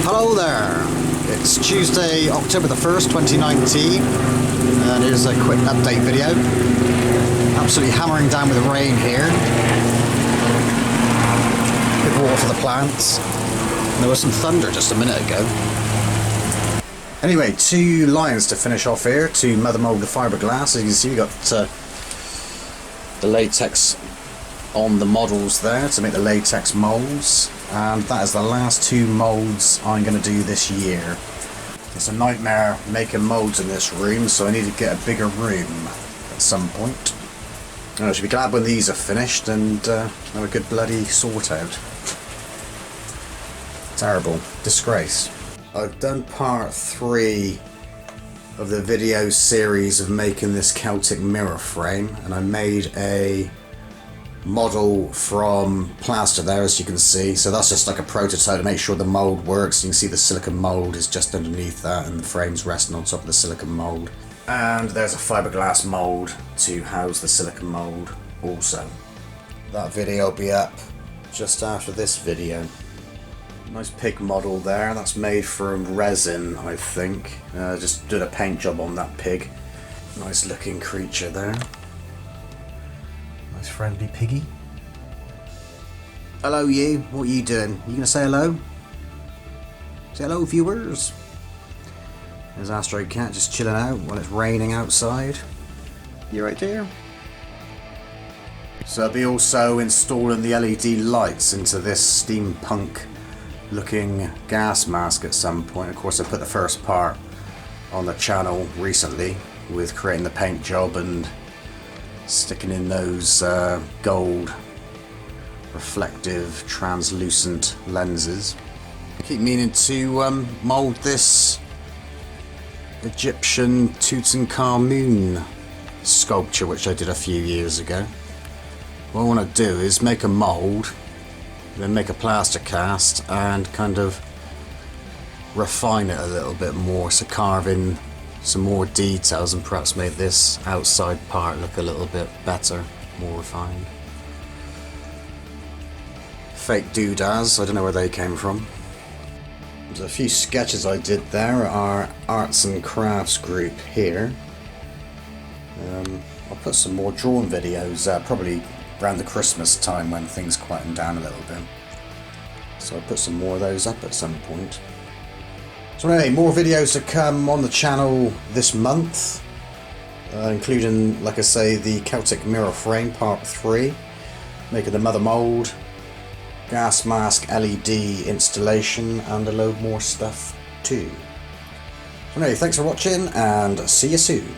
Hello there, it's Tuesday, October the 1st, 2019, and here's a quick update video. Absolutely hammering down with rain here. Good water for the plants. There was some thunder just a minute ago. Anyway, 2 lines to finish off here to mother mold the fiberglass. As you can see, we got the latex on the models there to make the latex molds, and that is the last 2 molds I'm going to do this year. It's a nightmare making molds in this room, so I need to get a bigger room at some point. I should be glad when these are finished and have a good bloody sort out. Terrible. Disgrace. I've done part 3 of the video series of making this Celtic mirror frame, and I made a model from plaster there, as you can see. So that's just like a prototype to make sure the mold works. You can see the silicone mold is just underneath that and the frame's resting on top of the silicone mold. And there's a fiberglass mold to house the silicone mold also. That video will be up just after this video. Nice pig model there. That's made from resin, I think. Just did a paint job on that pig. Nice looking creature there. Nice friendly piggy. Hello you, what are you doing? You gonna say hello? Say hello viewers. There's Asteroid cat just chilling out while it's raining outside. You right there? So I'll be also installing the LED lights into this steampunk looking gas mask at some point. Of course, I put the first part on the channel recently with creating the paint job and sticking in those gold reflective translucent lenses. I keep meaning to mold this Egyptian Tutankhamun sculpture which I did a few years ago. What I want to do is make a mold, then make a plaster cast and kind of refine it a little bit more, so carve in some more details and perhaps make this outside part look a little bit better, more refined. Fake doodads, I don't know where they came from. There's a few sketches I did there at our arts and crafts group here. I'll put some more drawing videos probably around the Christmas time when things quieten down a little bit. So I'll put some more of those up at some point. So anyway, more videos to come on the channel this month, including, like I say, the Celtic mirror frame part 3, making the mother mold, gas mask LED installation, and a load more stuff too. So anyway, thanks for watching and see you soon.